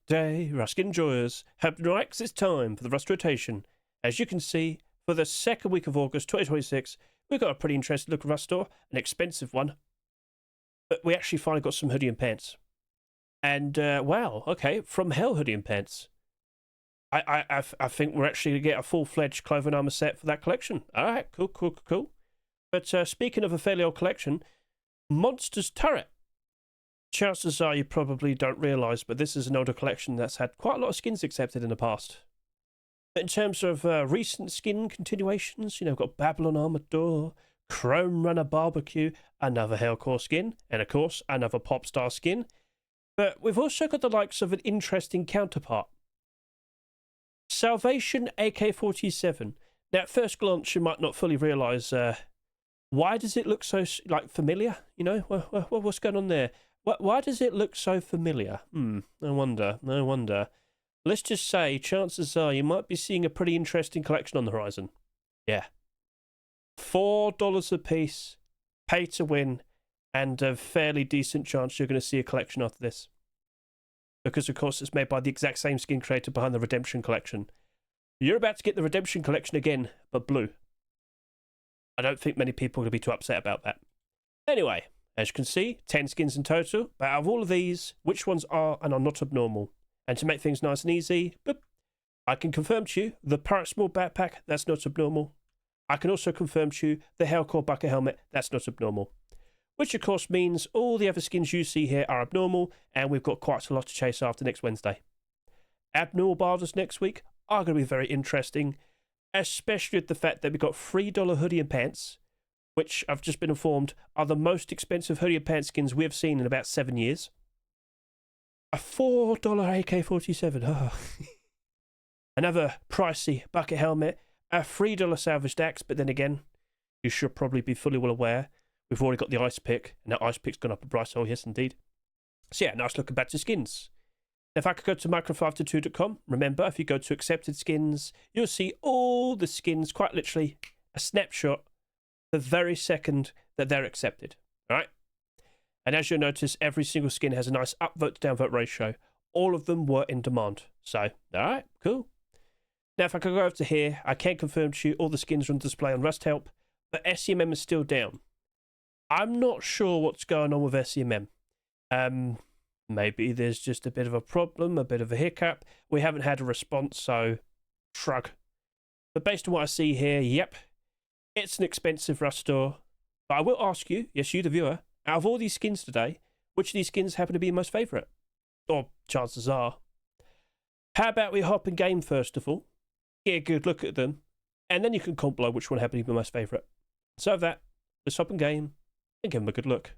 Day, Rust enjoyers, hope to relax. It's time for the Rust rotation. As you can see, for the second week of August 2026, we've got a pretty interesting looking Rust store, an expensive one. But we actually finally got some hoodie and pants. And, wow, okay, from hell hoodie and pants. I think we're actually going to get a full-fledged clothing armor set for that collection. All right, cool. But speaking of a fairly old collection, Monsters Turret. Chances are you probably don't realise, but this is an older collection that's had quite a lot of skins accepted in the past. But in terms of recent skin continuations, we've got Babylon Armored Door, Chrome Runner Barbecue, another Hellcore skin, and of course, another Popstar skin. But we've also got the likes of an interesting counterpart. Salvation AK-47. Now, at first glance, you might not fully realise, why does it look so, familiar? What's going on there? Why does it look so familiar? No wonder. Let's just say, chances are you might be seeing a pretty interesting collection on the horizon. Yeah. $4 a piece, pay to win, and a fairly decent chance you're going to see a collection after this. Because, of course, it's made by the exact same skin creator behind the Redemption Collection. You're about to get the Redemption Collection again, but blue. I don't think many people are going to be too upset about that. Anyway, as you can see, 10 skins in total, but out of all of these, which ones are and are not abnormal? And to make things nice and easy, I can confirm to you, the Pirate Small Backpack, that's not abnormal. I can also confirm to you, the Hellcore Bucket Helmet, that's not abnormal. Which of course means all the other skins you see here are abnormal, and we've got quite a lot to chase after next Wednesday. Abnormal barders next week are going to be very interesting, especially with the fact that we've got $3 hoodie and pants, which I've just been informed are the most expensive hoodie and pants skins we have seen in about 7 years. A $4 AK-47. Oh. Another pricey bucket helmet, a $3 salvaged axe, but then again, you should probably be fully well aware we've already got the ice pick, and that ice pick's gone up a price. Oh, yes, indeed. So, yeah, nice looking batch of skins. If I could go to micro522.com, remember, if you go to accepted skins, you'll see all the skins, quite literally, a snapshot the very second that they're accepted. All right? And as you'll notice, every single skin has a nice upvote to downvote ratio. All of them were in demand. So, all right, cool. Now, if I could go over to here, I can confirm to you all the skins are on display on Rust Help, but SEMM is still down. I'm not sure what's going on with SEMM. Maybe there's just a bit of a problem, a bit of a hiccup. We haven't had a response, so shrug. But based on what I see here, yep, it's an expensive Rust store. But I will ask you, yes, you the viewer, out of all these skins today, which of these skins happen to be your most favourite? Or chances are. How about we hop in game first of all, get a good look at them, and then you can comment below which one happened to be my most favourite. So with that, let's hop in game and give them a good look.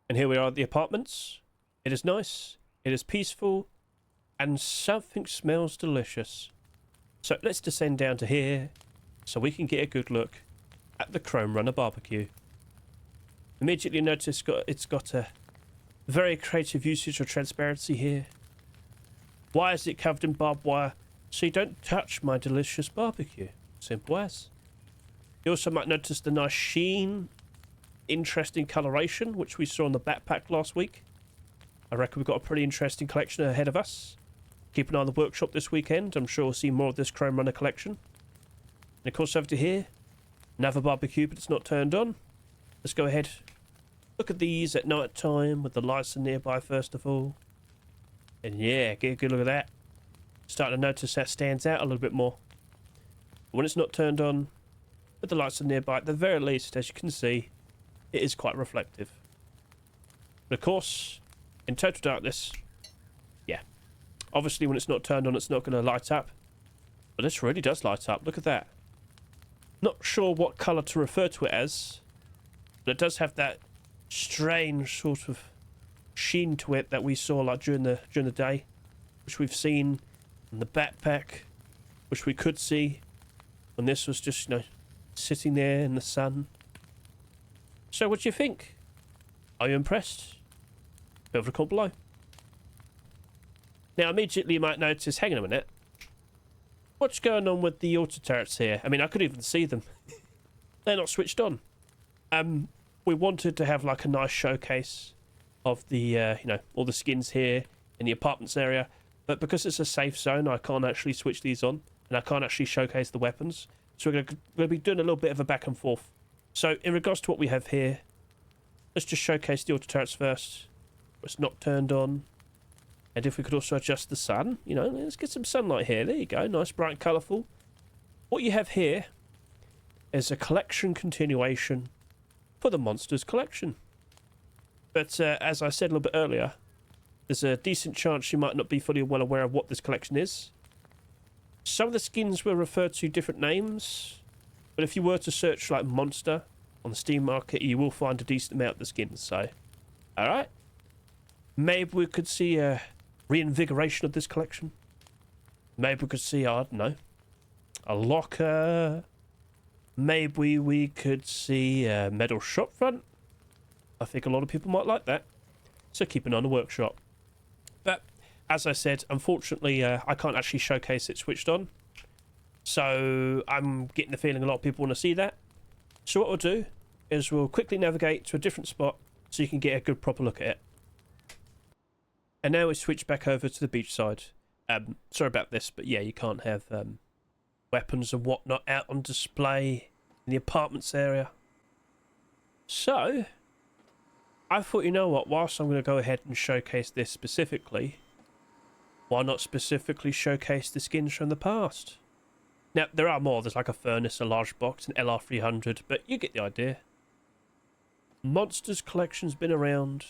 And here we are at the apartments. It is nice, it is peaceful, and something smells delicious. So let's descend down to here so we can get a good look at the Chrome Runner Barbecue. Immediately notice it's got a very creative usage of transparency here. Why is it covered in barbed wire? So you don't touch my delicious barbecue. Simple as. You also might notice the nice sheen, interesting coloration, which we saw on the backpack last week. I reckon we've got a pretty interesting collection ahead of us. Keep an eye on the workshop this weekend. I'm sure we'll see more of this Chrome Runner collection. And of course over to here, another barbecue, but it's not turned on. Let's go ahead. Look at these at night time with the lights nearby first of all. And yeah, get a good look at that. Starting to notice that stands out a little bit more. When it's not turned on, with the lights nearby, at the very least, as you can see, it is quite reflective. But of course, in total darkness, yeah. Obviously when it's not turned on, it's not going to light up. But this really does light up. Look at that. Not sure what colour to refer to it as, but it does have that strange sort of sheen to it that we saw like during the day, which we've seen in the backpack, which we could see when this was just sitting there in the sun. So what do you think? Are you impressed? Feel free to comment below. Now immediately you might notice, hang on a minute, what's going on with the auto turrets here? I mean, I could even see them. They're not switched on. We wanted to have like a nice showcase of the, all the skins here in the apartments area. But because it's a safe zone, I can't actually switch these on, and I can't actually showcase the weapons. So we're going to be doing a little bit of a back and forth. So in regards to what we have here, let's just showcase the auto turrets first. It's not turned on. And if we could also adjust the sun, you know, let's get some sunlight here. There you go, nice, bright and colourful. What you have here is a collection continuation for the Monsters collection. But as I said a little bit earlier, there's a decent chance you might not be fully well aware of what this collection is. Some of the skins will refer to different names, but if you were to search like Monster on the Steam market, you will find a decent amount of the skins. So, alright. Maybe we could see a reinvigoration of this collection. Maybe we could see, I don't know, a locker. Maybe we could see a metal shop front. I think a lot of people might like that. So keep an eye on the workshop. But as I said, unfortunately, I can't actually showcase it switched on. So I'm getting the feeling a lot of people want to see that. So what we'll do is we'll quickly navigate to a different spot so you can get a good proper look at it. And now we switch back over to the beach side. Sorry about this, but yeah, you can't have weapons and whatnot out on display in the apartments area. So I thought, you know what, whilst I'm going to go ahead and showcase this specifically, why not specifically showcase the skins from the past? Now, there are more. There's like a furnace, a large box, an LR300, but you get the idea. Monsters collection's been around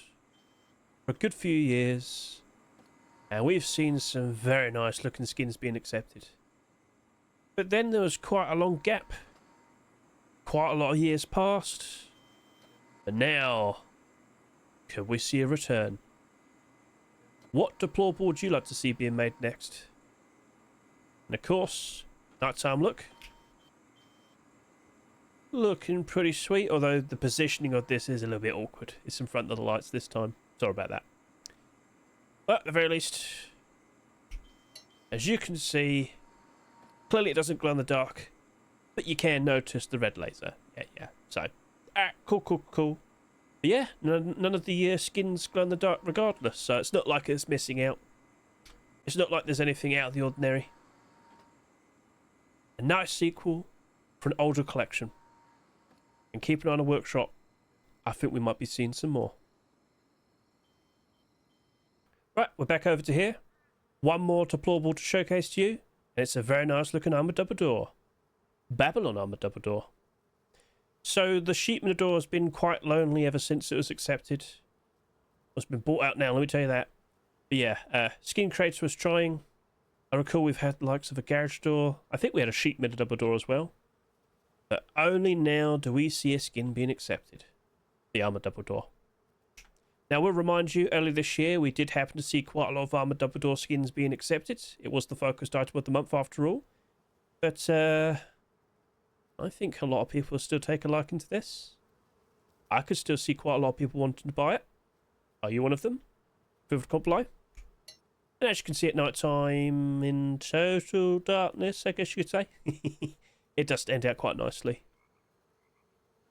for a good few years, and we've seen some very nice looking skins being accepted. But then there was quite a long gap. Quite a lot of years passed. And now, could we see a return? What deplorable would you like to see being made next? And of course, nighttime look. Looking pretty sweet, although the positioning of this is a little bit awkward. It's in front of the lights this time. Sorry about that. But at the very least, as you can see, clearly it doesn't glow in the dark, but you can notice the red laser. Yeah. So, cool. But yeah, none of the skins glow in the dark regardless, so it's not like it's missing out. It's not like there's anything out of the ordinary. A nice sequel for an older collection. And keep an eye on the workshop. I think we might be seeing some more. Right, we're back over to here. One more deplorable to showcase to you. And it's a very nice looking armoured double door. Babylon armoured double door. So the sheep in the door has been quite lonely ever since it was accepted. It's been bought out now, let me tell you that. But yeah, Skin Crates was trying. I recall we've had the likes of a garage door. I think we had a sheep mid double door as well. But only now do we see a skin being accepted. The armoured double door. Now, we'll remind you, earlier this year, we did happen to see quite a lot of armoured double door skins being accepted. It was the focused item of the month after all. But, I think a lot of people still take a liking to this. I could still see quite a lot of people wanting to buy it. Are you one of them? Feel free to comment below. And as you can see at night time, in total darkness, I guess you could say. It does stand out quite nicely.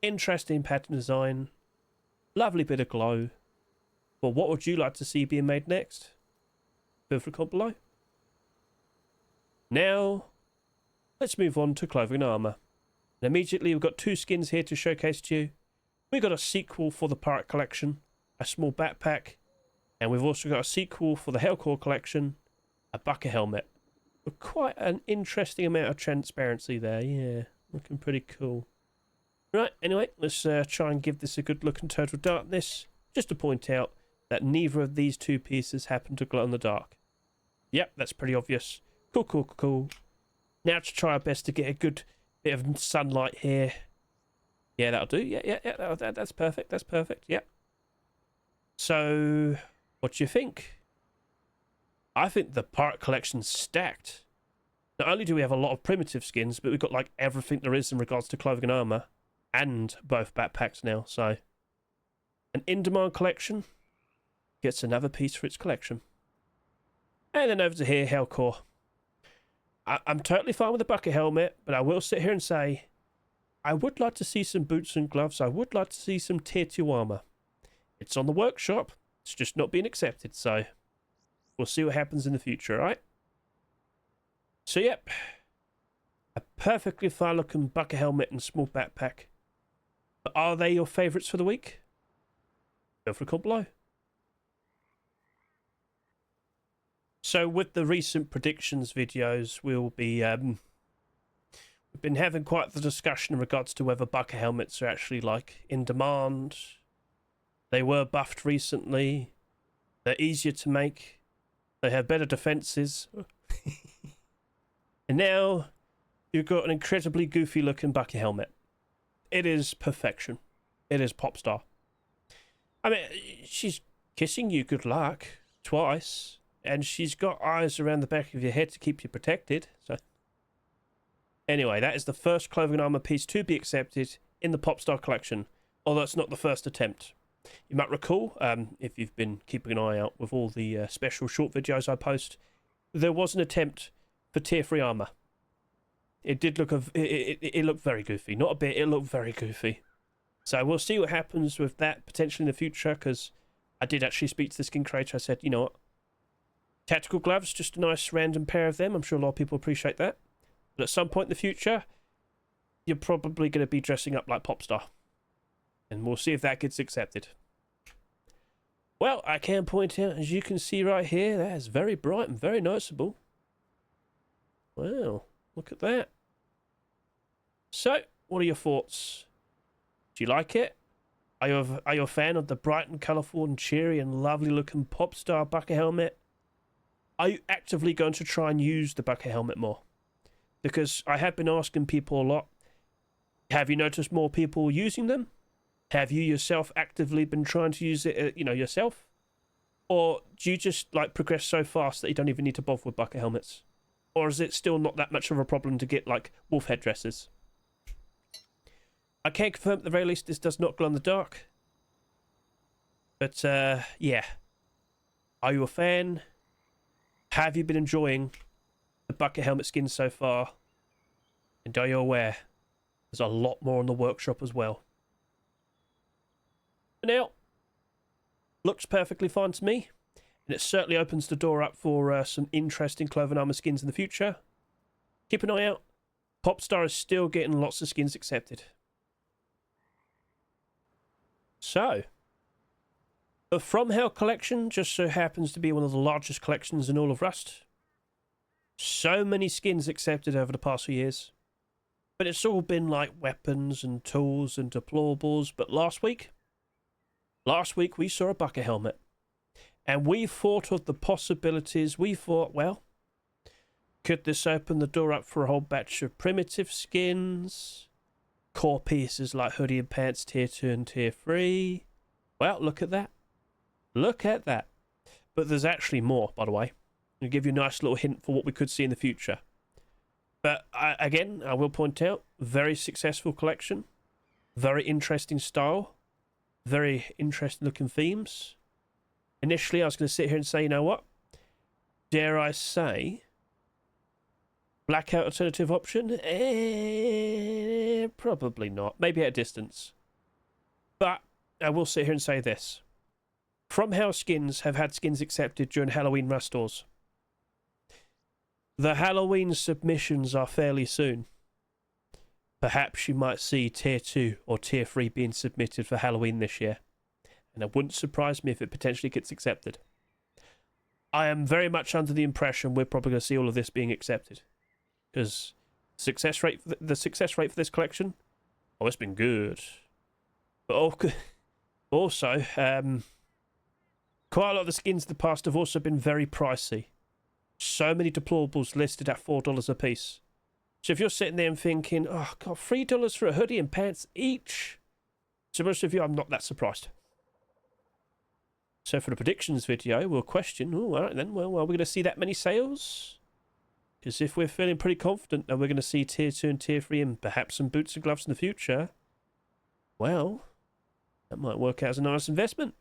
Interesting pattern design. Lovely bit of glow. Well, what would you like to see being made next? Feel free to comment below. Now, let's move on to clothing and armour. And immediately we've got two skins here to showcase to you. We've got a sequel for the Pirate Collection, a small backpack, and we've also got a sequel for the Hellcore Collection, a bucket helmet. With quite an interesting amount of transparency there, yeah, looking pretty cool. Right, anyway, let's try and give this a good look in total darkness, just to point out that neither of these two pieces happen to glow in the dark. Yep, that's pretty obvious. Cool. Now to try our best to get a good bit of sunlight here. Yeah, that'll do. Yeah, that's perfect. Yep. So, what do you think? I think the Pirate Collection's stacked. Not only do we have a lot of primitive skins, but we've got like everything there is in regards to clothing and armour, and both backpacks now, so an in-demand collection gets another piece for its collection. And then over to here, Hellcore. I'm totally fine with the bucket helmet, but I will sit here and say, I would like to see some boots and gloves. I would like to see some tier 2 armour. It's on the workshop. It's just not being accepted, so We'll see what happens in the future, alright? So, yep. A perfectly fine looking bucket helmet and small backpack. But are they your favourites for the week? Feel free to comment below. So with the recent predictions videos, we'll be we've been having quite the discussion in regards to whether bucket helmets are actually like in demand. They were buffed recently. They're easier to make. They have better defenses. And now you've got an incredibly goofy looking bucket helmet. It is perfection. It is pop star. I mean, she's kissing you good luck twice, and she's got eyes around the back of your head to keep you protected. So, anyway, that is the first clothing and armor piece to be accepted in the pop star collection, although it's not the first attempt. You might recall, if you've been keeping an eye out with all the special short videos I post, there was an attempt for tier 3 armor. It did look it looked very goofy. Not a bit, it looked very goofy. So we'll see what happens with that potentially in the future, because I did actually speak to the skin creator. I said, you know what? Tactical gloves, just a nice random pair of them. I'm sure a lot of people appreciate that. But at some point in the future, you're probably going to be dressing up like Popstar. And we'll see if that gets accepted. Well, I can point out, as you can see right here, that is very bright and very noticeable. Wow, look at that. So, what are your thoughts? Do you like it? Are you a fan of the bright and colourful and cheery and lovely looking Popstar bucket helmet? Are you actively going to try and use the bucket helmet more? Because I have been asking people a lot, have you noticed more people using them? Have you yourself actively been trying to use it, yourself? Or do you just like progress so fast that you don't even need to bother with bucket helmets? Or is it still not that much of a problem to get like wolf headdresses? I can confirm at the very least this does not glow in the dark. But yeah. Are you a fan? Have you been enjoying the bucket helmet skin so far? And are you aware there's a lot more in the workshop as well? For now, looks perfectly fine to me. And it certainly opens the door up for some interesting clothing armor skins in the future. Keep an eye out. Popstar is still getting lots of skins accepted. So, the From Hell collection just so happens to be one of the largest collections in all of Rust. So many skins accepted over the past few years. But it's all been like weapons and tools and deployables. But last week we saw a bucket helmet. And we thought of the possibilities. We thought, well, could this open the door up for a whole batch of primitive skins? Core pieces like hoodie and pants tier 2 and tier 3. Well, look at that. Look at that. But there's actually more, by the way. I'll give you a nice little hint for what we could see in the future. But again, I will point out, very successful collection. Very interesting style. Very interesting looking themes. Initially, I was going to sit here and say, you know what? Dare I say, blackout alternative option? Probably not. Maybe at a distance. But I will sit here and say this. From Hell skins have had skins accepted during Halloween Rust stores. The Halloween submissions are fairly soon. Perhaps you might see tier 2 or tier 3 being submitted for Halloween this year. And it wouldn't surprise me if it potentially gets accepted. I am very much under the impression we're probably going to see all of this being accepted. Because the success rate for this collection, oh, it's been good. But also, quite a lot of the skins in the past have also been very pricey. So many deployables listed at $4 a piece. So if you're sitting there and thinking, oh god, $3 for a hoodie and pants each? To most of you, I'm not that surprised. So for the predictions video, we'll question, oh, alright then, well, are we going to see that many sales? Because if we're feeling pretty confident that we're going to see tier 2 and tier 3 and perhaps some boots and gloves in the future, well, that might work out as a nice investment.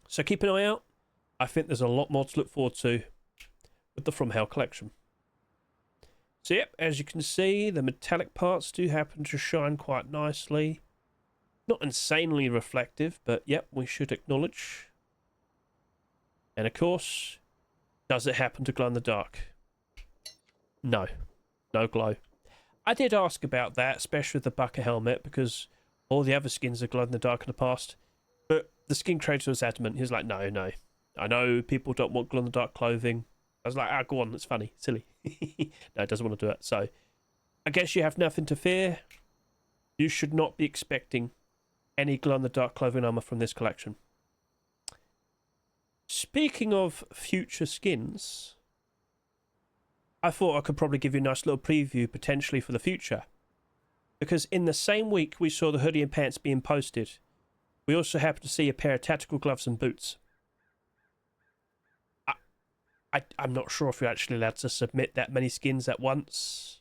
So keep an eye out. I think there's a lot more to look forward to with the From Hell collection. So yep, as you can see, the metallic parts do happen to shine quite nicely. Not insanely reflective, but yep, we should acknowledge. And of course, Does it happen to glow in the dark? No. No glow. I did ask about that, especially with the bucket helmet, because all the other skins have glowed in the dark in the past. But the skin creator was adamant. He was like, no, no. I know people don't want glow in the dark clothing. I was like, ah, go on, it's funny, silly. No, it doesn't want to do it. So I guess you have nothing to fear. You should not be expecting any glow in the dark clothing armor from this collection. Speaking of future skins, I thought I could probably give you a nice little preview potentially for the future. Because in the same week we saw the hoodie and pants being posted, we also happened to see a pair of tactical gloves and boots. I'm not sure if you're actually allowed to submit that many skins at once.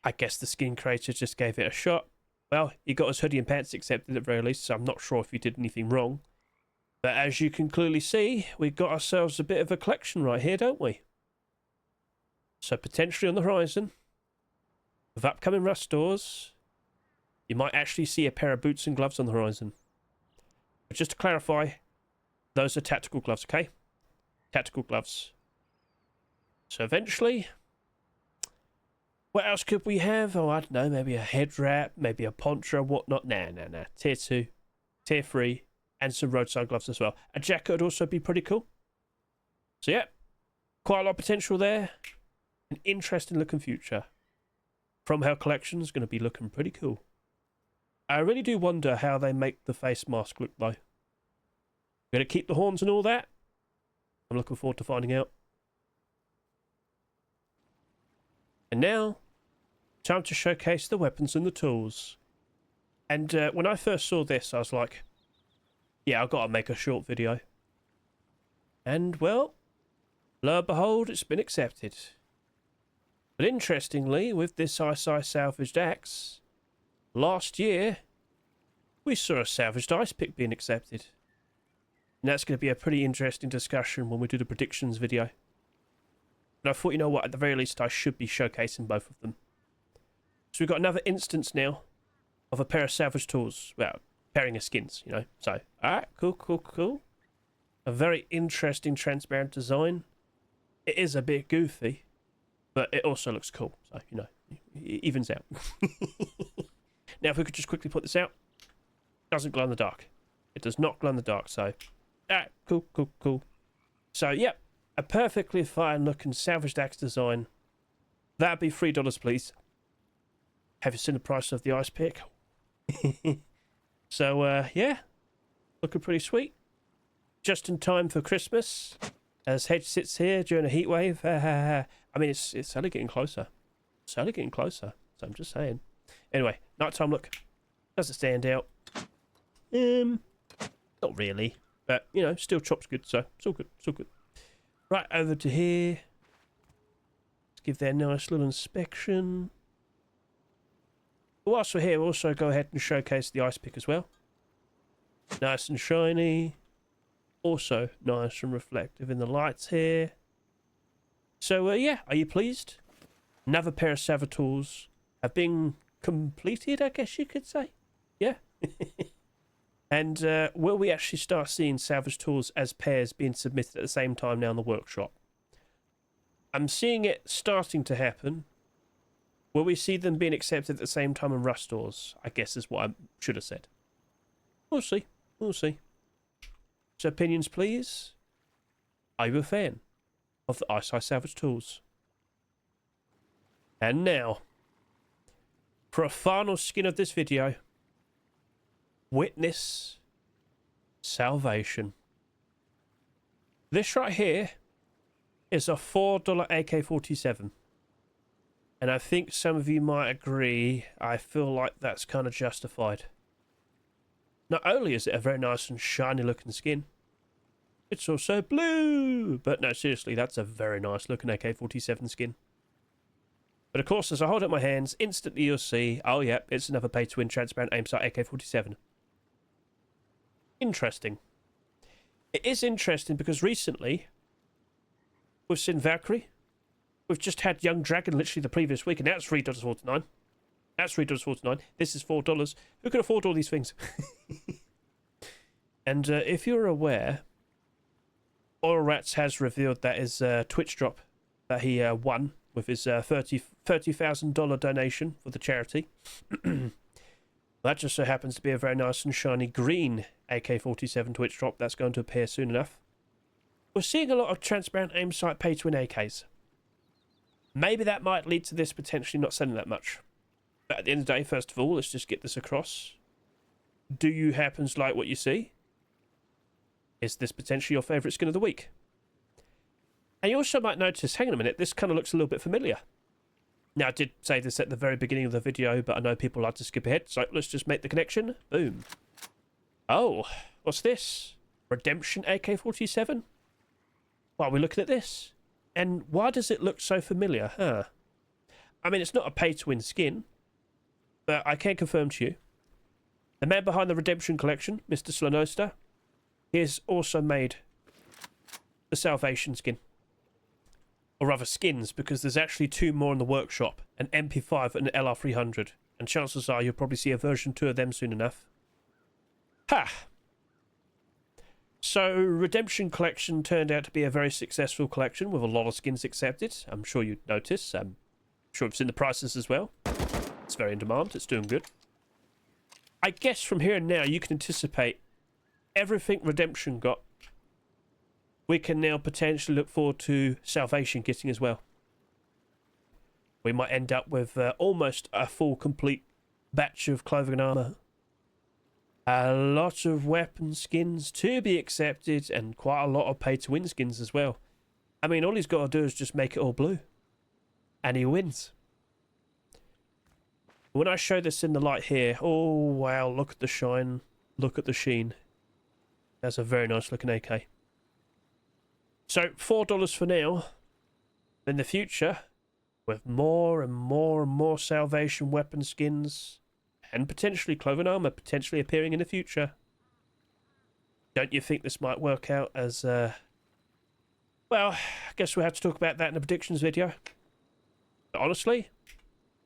I guess the skin creator just gave it a shot. Well, he got his hoodie and pants accepted at the very least, so I'm not sure if he did anything wrong. But as you can clearly see, we've got ourselves a bit of a collection right here, don't we? So potentially on the horizon, with upcoming Rust stores, you might actually see a pair of boots and gloves on the horizon. But just to clarify, those are tactical gloves, okay? Tactical gloves. So eventually, what else could we have? Oh, I don't know, maybe a head wrap, maybe a poncho, whatnot. Nah. Tier 2, Tier 3, and some roadside gloves as well. A jacket would also be pretty cool. So yeah, quite a lot of potential there. An interesting looking future. From Hell collection is going to be looking pretty cool. I really do wonder how they make the face mask look though. Going to keep the horns and all that? I'm looking forward to finding out. And now, time to showcase the weapons and the tools. And when I first saw this, I was like, yeah, I've got to make a short video. And well, lo and behold, it's been accepted. But interestingly, with this ISI salvaged axe, last year, we saw a salvaged ice pick being accepted. And that's going to be a pretty interesting discussion when we do the predictions video. But I thought, you know what, at the very least I should be showcasing both of them. So we've got another instance now of a pair of salvage tools. Well, pairing of skins, you know. So, alright, cool. A very interesting transparent design. It is a bit goofy, but it also looks cool. So, you know, it evens out. Now, if we could just quickly put this out. Doesn't glow in the dark. It does not glow in the dark, so... alright, cool. So, yep. A perfectly fine looking salvaged axe design. That'd be $3, please. Have you seen the price of the ice pick? So, yeah. Looking pretty sweet. Just in time for Christmas. As Hedge sits here during a heat wave. I mean, it's only getting closer. It's only getting closer. So I'm just saying. Anyway, nighttime look. Does it stand out? Not really. But, you know, still chop's good. So, it's all good. Right, over to here. Let's give that a nice little inspection. Whilst we're here, we'll also go ahead and showcase the ice pick as well. Nice and shiny. Also nice and reflective in the lights here. So, yeah, are you pleased? Another pair of salvage tools have been completed, I guess you could say. Yeah. And will we actually start seeing salvage tools as pairs being submitted at the same time now in the workshop? I'm seeing it starting to happen. Will we see them being accepted at the same time in Rust stores? I guess is what I should have said. We'll see. So opinions, please. Are you a fan of the ISI salvage tools? And now, for a final skin of this video, witness salvation. This right here is a $4 AK-47. And I think some of you might agree, I feel like that's kind of justified. Not only is it a very nice and shiny looking skin, it's also blue. But no, seriously, that's a very nice looking AK-47 skin. But of course, as I hold up my hands, instantly you'll see, oh yeah, it's another pay-to-win transparent aim sight AK-47. Interesting. It is interesting because recently, we've seen Valkyrie. We've just had Young Dragon literally the previous week, and that's $3.49. That's $3.49. This is $4. Who can afford all these things? And if you're aware, Oilrats has revealed that his Twitch drop that he won with his $30,000 donation for the charity. That just so happens to be a very nice and shiny green AK-47 Twitch drop that's going to appear soon enough. We're seeing a lot of transparent aim sight pay-to-win AKs. Maybe that might lead to this potentially not selling that much. But at the end of the day, first of all, let's just get this across. Do you happen to like what you see? Is this potentially your favourite skin of the week? And you also might notice, hang on a minute, this kind of looks a little bit familiar. Now, I did say this at the very beginning of the video, but I know people like to skip ahead, so let's just make the connection. Boom. Oh, what's this? Redemption AK-47? Why are we looking at this? And why does it look so familiar, huh? I mean, it's not a pay-to-win skin, but I can confirm to you, the man behind the Redemption collection, Mr. Slanosta, he has also made the Salvation skin. Or rather skins, because there's actually two more in the workshop, an MP5 and an LR300. And chances are you'll probably see a version 2 of them soon enough. Ha! So, Redemption collection turned out to be a very successful collection with a lot of skins accepted. I'm sure you'd notice. I'm sure it's in the prices as well. It's very in demand. It's doing good. I guess from here and now you can anticipate everything Redemption got. We can now potentially look forward to Salvation getting as well. We might end up with almost a full complete batch of clothing and armour. A lot of weapon skins to be accepted and quite a lot of pay-to-win skins as well. I mean, all he's got to do is just make it all blue. And he wins. When I show this in the light here, oh wow, look at the shine. Look at the sheen. That's a very nice looking AK. So, $4 for now. In the future, with more and more and more Salvation weapon skins, and potentially clothing armor potentially appearing in the future. Don't you think this might work out as, well, I guess we'll have to talk about that in the predictions video. But honestly,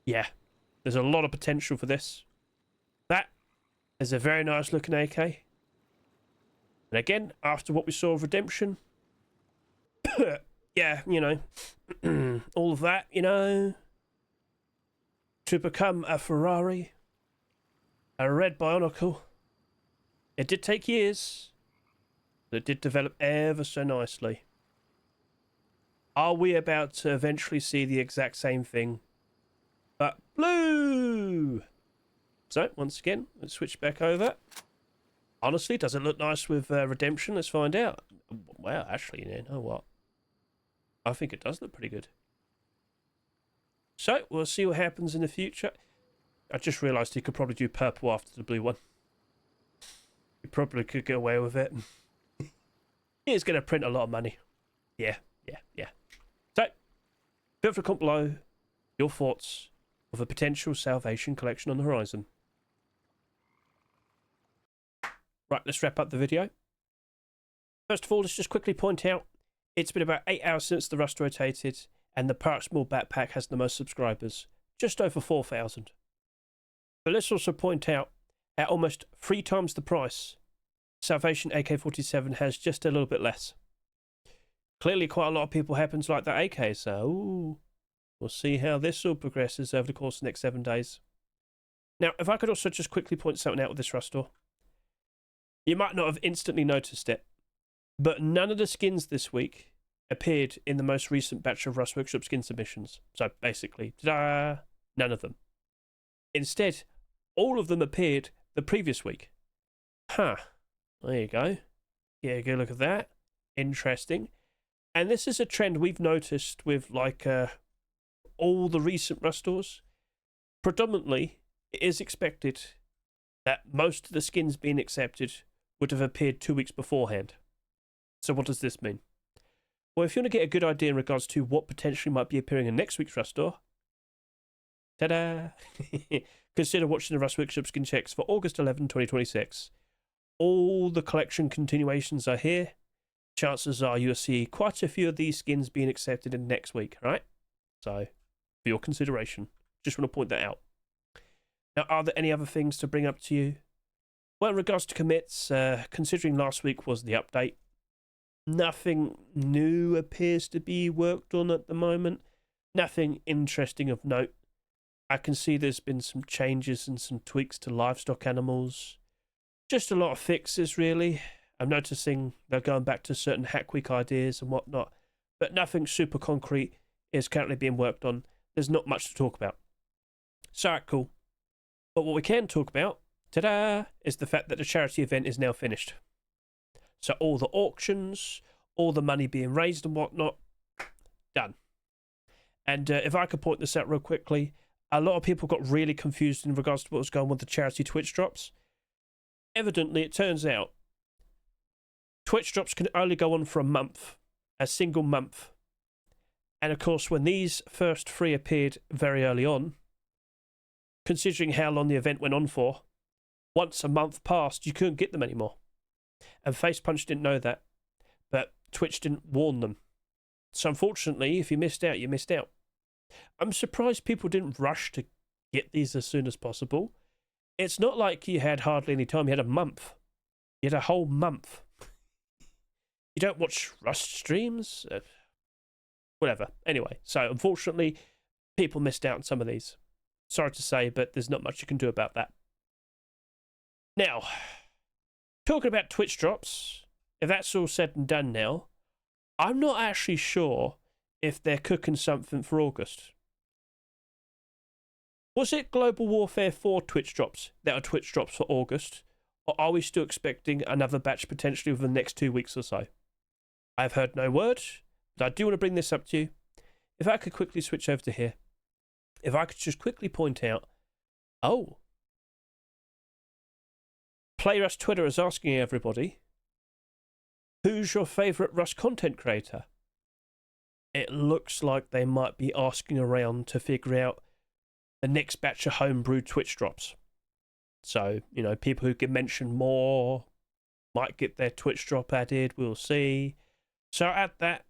yeah, there's a lot of potential for this. That is a very nice looking AK. And again, after what we saw of Redemption, yeah, you know, all of that, you know, to become a Ferrari, a red Bionicle, it did take years, but it did develop ever so nicely. Are we about to eventually see the exact same thing, but blue? So, once again, let's switch back over. Honestly, does it look nice with Redemption? Let's find out. Well, actually, you know what? I think it does look pretty good. So, we'll see what happens in the future. I just realised he could probably do purple after the blue one. He probably could get away with it. He's going to print a lot of money. Yeah. So, feel free to comment below your thoughts of a potential Salvation collection on the horizon. Right, let's wrap up the video. First of all, let's just quickly point out it's been about 8 hours since the Rust rotated, and the Park Small Backpack has the most subscribers, just over 4,000. But let's also point out, at almost 3 times the price, Salvation AK-47 has just a little bit less. Clearly quite a lot of people happen to like that AK, so ooh, we'll see how this all progresses over the course of the next 7 days. Now, if I could also just quickly point something out with this Rust store. You might not have instantly noticed it, but none of the skins this week appeared in the most recent batch of Rust Workshop skin submissions. So basically, ta-da, none of them. Instead, all of them appeared the previous week. Huh. There you go. Yeah, go look at that. Interesting. And this is a trend we've noticed with like all the recent Rust stores. Predominantly, it is expected that most of the skins being accepted would have appeared 2 weeks beforehand. So what does this mean? Well, if you want to get a good idea in regards to what potentially might be appearing in next week's Rust store, ta-da! Consider watching the Rust Workshop skin checks for August 11, 2026. All the collection continuations are here. Chances are you'll see quite a few of these skins being accepted in next week, right? So, for your consideration, just want to point that out. Now, are there any other things to bring up to you? Well, in regards to commits, considering last week was the update, Nothing new appears to be worked on at the moment. Nothing interesting of note. I can see there's been some changes and some tweaks to livestock animals. Just a lot of fixes, really. I'm noticing they're going back to certain Hack Week ideas and whatnot, but nothing super concrete is currently being worked on. There's not much to talk about. So, cool. But what we can talk about, ta-da, is the fact that the charity event is now finished. So all the auctions, all the money being raised and whatnot, done. And if I could point this out real quickly, a lot of people got really confused in regards to what was going on with the charity Twitch drops. Evidently, it turns out Twitch drops can only go on for a month, a single month. And of course, when these first 3 appeared very early on, considering how long the event went on for, once a month passed, you couldn't get them anymore. And Facepunch didn't know that, but Twitch didn't warn them. So unfortunately, if you missed out, you missed out. I'm surprised people didn't rush to get these as soon as possible. It's not like you had hardly any time. You had a month. You had a whole month. You don't watch Rust streams? Whatever. Anyway, so unfortunately, people missed out on some of these. Sorry to say, but there's not much you can do about that. Now, talking about Twitch drops, if that's all said and done now, I'm not actually sure if they're cooking something for August. Was it Global Warfare 4 Twitch drops that are Twitch drops for August? Or are we still expecting another batch potentially within the next 2 weeks or so? I've heard no word, but I do want to bring this up to you. If I could quickly switch over to here. If I could just quickly point out, oh, PlayRust Twitter is asking everybody, who's your favourite Rust content creator? It looks like they might be asking around to figure out the next batch of homebrew Twitch drops. So, you know, people who can mention more might get their Twitch drop added, we'll see. So I'll add that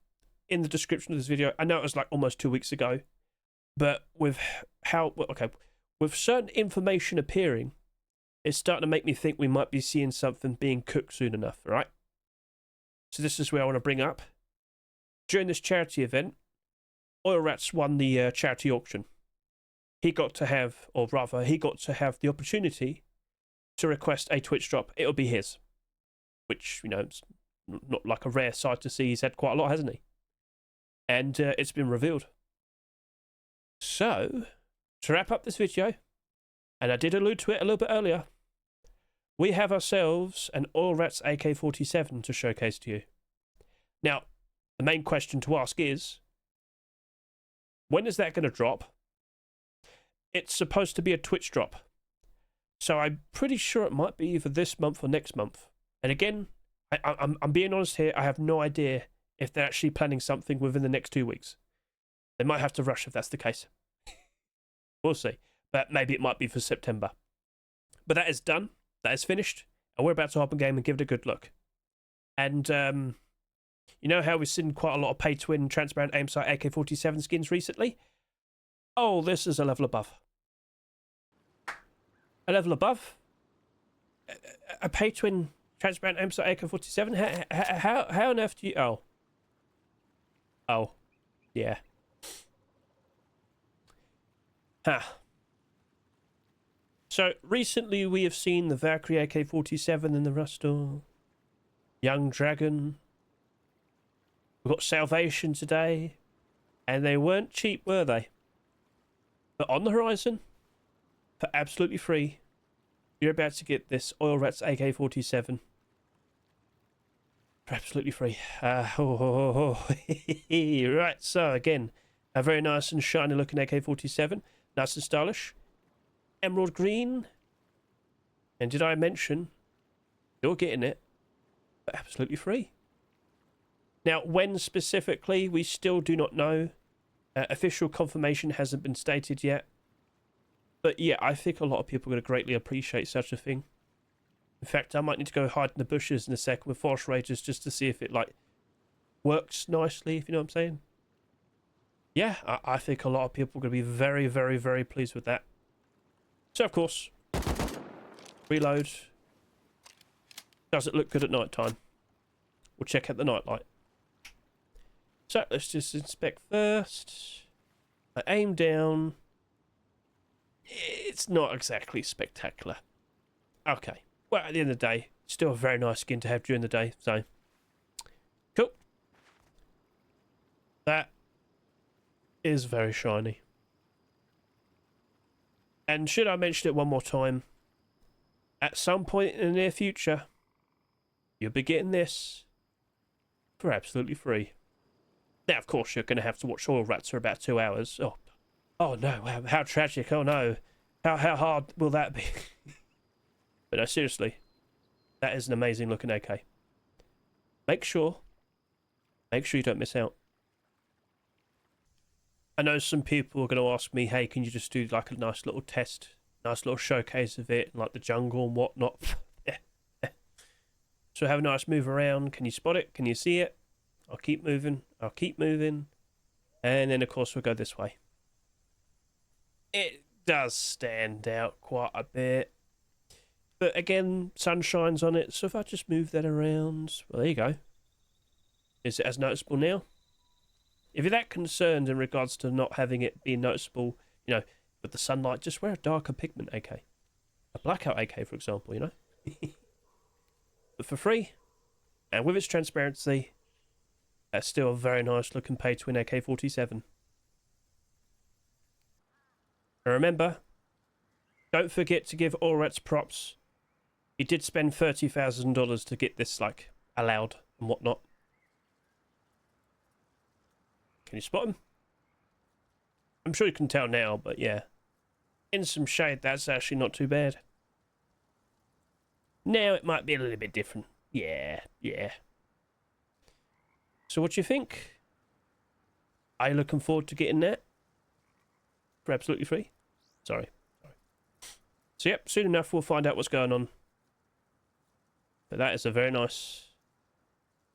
in the description of this video. I know it was like almost 2 weeks ago, but with with certain information appearing, it's starting to make me think we might be seeing something being cooked soon enough, right? So this is where I want to bring up. During this charity event, Oilrats won the charity auction. He got to have, or rather, he got to have the opportunity to request a Twitch drop. It'll be his. Which, you know, it's not like a rare sight to see. He's had quite a lot, hasn't he? And it's been revealed. So, to wrap up this video, and I did allude to it a little bit earlier, we have ourselves an Oilrats AK-47 to showcase to you. Now, the main question to ask is, when is that going to drop? It's supposed to be a Twitch drop. So I'm pretty sure it might be either this month or next month. And again, I'm being honest here, I have no idea if they're actually planning something within the next 2 weeks. They might have to rush if that's the case. We'll see. But maybe it might be for September. But that is done. That is finished. And we're about to hop in game and give it a good look. And you know how we've seen quite a lot of pay-to-win transparent aim sight AK-47 skins recently? Oh, this is a level above. A level above? A pay-to-win transparent aim sight AK-47? How on earth do you... Oh. Oh. Yeah. Huh. So, recently we have seen the Valkyrie AK-47 and the Rustal. Young Dragon. We've got Salvation today. And they weren't cheap, were they? But on the horizon, for absolutely free, you're about to get this Oilrats AK-47. For absolutely free. Right, so again, a very nice and shiny looking AK-47. Nice and stylish. Emerald green. And did I mention, you're getting it for absolutely free. Now, when specifically, we still do not know. Official confirmation hasn't been stated yet. But yeah, I think a lot of people are going to greatly appreciate such a thing. In fact, I might need to go hide in the bushes in a second with Force Rages just to see if it, like, works nicely, if you know what I'm saying. Yeah, I think a lot of people are going to be very, very, very pleased with that. So, of course, reload. Does it look good at night time? We'll check out the nightlight. So let's just inspect first. I aim down. It's not exactly spectacular. Okay. Well, at the end of the day, still a very nice skin to have during the day. So, cool. That is very shiny. And should I mention it one more time, at some point in the near future, you'll be getting this for absolutely free. Now, of course, you're going to have to watch Oilrats for about 2 hours. Oh no, how tragic. Oh no, how hard will that be? But no, seriously, that is an amazing looking AK. Make sure you don't miss out. I know some people are going to ask me, hey, can you just do like a nice little test, nice little showcase of it, like the jungle and whatnot? So have a nice move around. Can you spot it? Can you see it? I'll keep moving. And then, of course, we'll go this way. It does stand out quite a bit. But again, sun shines on it. So if I just move that around, well, there you go. Is it as noticeable now? If you're that concerned in regards to not having it be noticeable, you know, with the sunlight, just wear a darker pigment AK. A blackout AK, for example, you know. But for free, and with its transparency, that's still a very nice looking pay-to-win AK-47. And remember, don't forget to give Oilrats props. He did spend $30,000 to get this, like, allowed and whatnot. Can you spot him? I'm sure you can tell now, but yeah. In some shade, that's actually not too bad. Now it might be a little bit different. Yeah. So what do you think? Are you looking forward to getting that? For absolutely free? Sorry. So yep, soon enough we'll find out what's going on. But that is a very nice,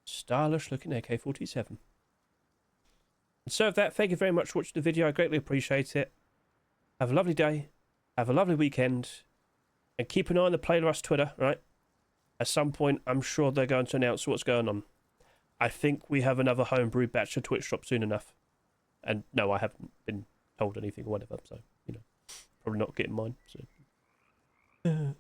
stylish looking AK-47. And so with that, thank you very much for watching the video. I greatly appreciate it. Have a lovely day. Have a lovely weekend. And keep an eye on the Playlist Twitter, right? At some point, I'm sure they're going to announce what's going on. I think we have another homebrew batch of Twitch drop soon enough. And no, I haven't been told anything or whatever, so, you know, probably not getting mine. So.